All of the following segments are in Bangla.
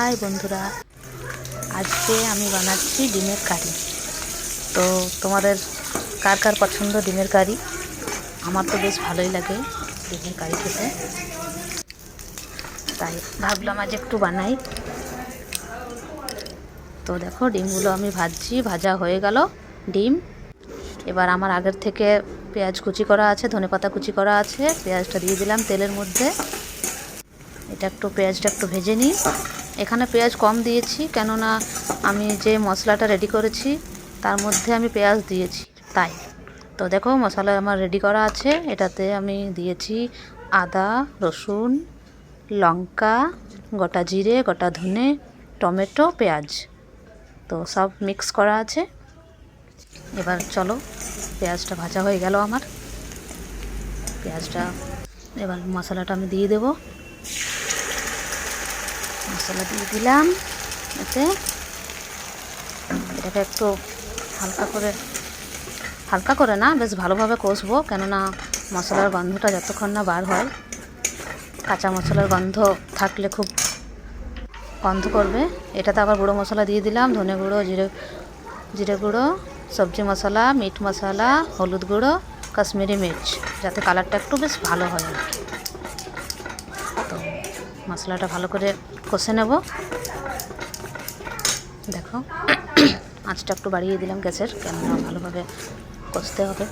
হাই বন্ধুরা, আজকে আমি বানাচ্ছি ডিমের কারি। তো তোমাদের কার কার পছন্দ ডিমের কারি? আমার তো বেশ ভালোই লাগে ডিমের কারি খেতে, তাই ভাবলাম আজ একটু বানাই। তো দেখো ডিমগুলো আমি ভাজছি, ভাজা হয়ে গেল ডিম। এবার আমার আগের থেকে পেঁয়াজ কুচি করা আছে, ধনেপাতা কুচি করা আছে, পেঁয়াজটা দিয়ে দিলাম তেলের মধ্যে। পেঁয়াজটা একটু ভেজে নিই। এখানে পেঁয়াজ কম দিয়েছি, কেননা আমি যে মশলাটা রেডি করেছি তার মধ্যে আমি পেঁয়াজ দিয়েছি, তাই। তো দেখো মশলা আমার রেডি করা আছে। এটাতে আমি দিয়েছি আদা, রসুন, লঙ্কা, গোটা জিরে, গোটা ধনে, টমেটো, পেঁয়াজ। তো সব মিক্স করা আছে। এবার চলো, পেঁয়াজটা ভাজা হয়ে গেল আমার। এবার মশলাটা আমি দিয়ে দেবো। মশলা দিয়ে দিলাম। এটাকে একটু হালকা করে না, বেশ ভালোভাবে কষবো, কেননা মশলার গন্ধটা যতক্ষণ না বার হয়, কাঁচা মশলার গন্ধ থাকলে খুব গন্ধ করবে। এটাতে আবার গুঁড়ো মশলা দিয়ে দিলাম, ধনে গুঁড়ো, জিরে গুঁড়ো, সবজি মশলা, মিট মশলা, হলুদ গুঁড়ো, কাশ্মীরি মির্চ, যাতে কালারটা একটু বেশ ভালো হয়। তো মশলাটা ভালো করে কষে নেব। দেখো আঁচটা একটু বাড়িয়ে দিলাম গ্যাসের, কেননা ভালোভাবে কষতে হবে।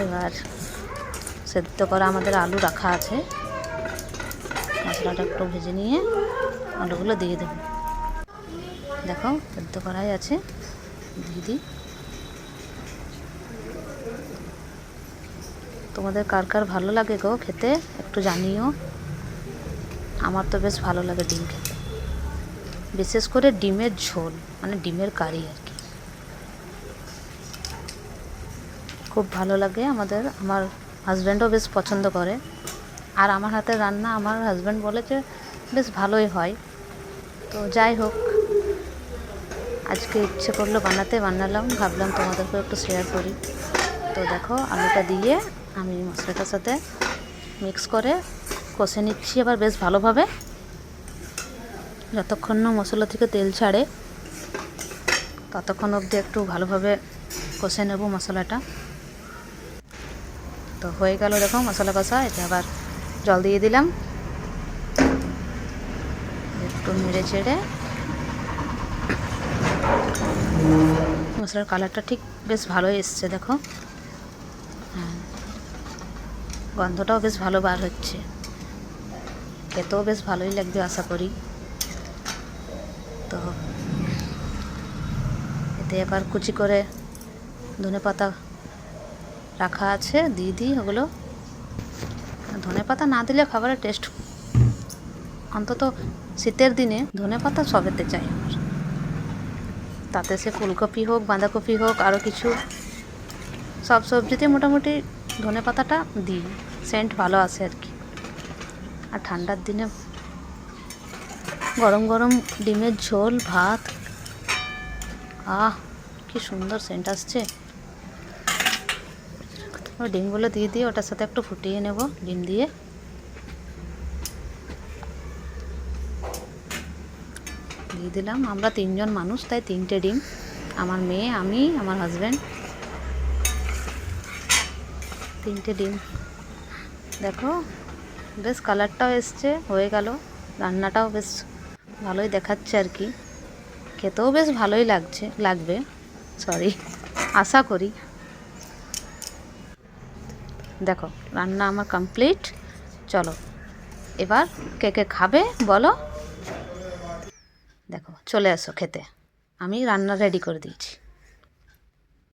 এবার সেদ্ধ করা আমাদের আলু রাখা আছে, মশলাটা একটু ভেজে নিয়ে আলুগুলো দিয়ে দেব। দেখো সেদ্ধ করাই আছে, দিয়ে দিই। তোমাদের কার কার ভালো লাগে গো খেতে একটু জানিও। আমার তো বেশ ভালো লাগে ডিম খেতে, বিশেষ করে ডিমের ঝোল, মানে ডিমের কারি আর কি, খুব ভালো লাগে আমার হাজব্যান্ডও বেশ পছন্দ করে। আর আমার হাতের রান্না আমার হাজব্যান্ড বলে যে বেশ ভালোই হয়। তো যাই হোক, আজকে ইচ্ছে করলো বানালাম, ভাবলাম তোমাদেরকেও একটু শেয়ার করি। তো দেখো আলুটা দিয়ে আমি মশলাটার সাথে মিক্স করে কষে নিচ্ছি এবার বেশ ভালোভাবে, যতক্ষণ না মশলা থেকে তেল ছাড়ে ততক্ষণ অবধি একটু ভালোভাবে কষে নেব মশলাটা। তো হয়ে গেল দেখো মশলা কষা। এটা আবার জল দিয়ে দিলাম, একটু নেড়ে চেড়ে। মশলার কালারটা ঠিক বেশ ভালোই এসছে, দেখো। হ্যাঁ, গন্ধটাও বেশ ভালো বার হচ্ছে, খেতেও বেশ ভালোই লাগবে আশা করি। তো এতে এবার কুচি করে ধনেপাতা রাখা আছে, দিয়ে দিই ওগুলো। ধনেপাতা না দিলে খাবারের টেস্ট, অন্তত শীতের দিনে ধনেপাতা সবেতে চাই আমার। তাতে সে ফুলকপি হোক, বাঁধাকপি হোক, আরও কিছু, সব সবজিতে মোটামুটি ধনেপাতাটা দিই, সেন্ট ভালো আসে আর কি। আর ঠান্ডার দিনে গরম গরম ডিমের ঝোল, ভাত, কি সুন্দর সেন্ট আসছে। ডিমগুলো দিয়ে দিয়ে ওটার সাথে একটু ফুটিয়ে নেব। ডিম দিয়ে দিলাম। আমরা 3 জন মানুষ, তাই 3টে ডিম, আমার মেয়ে, আমি, আমার হাজব্যান্ড, 3টে ডিম। দেখো বেশ কালারটাও এসছে, হয়ে গেল। রান্নাটাও বেশ ভালোই দেখাচ্ছে আর কি, খেতেও বেশ ভালোই লাগবে আশা করি। দেখো রান্না আমার কমপ্লিট। চলো এবার কে কে খাবে বলো, দেখো চলে আসো খেতে, আমি রান্না রেডি করে দিয়েছি।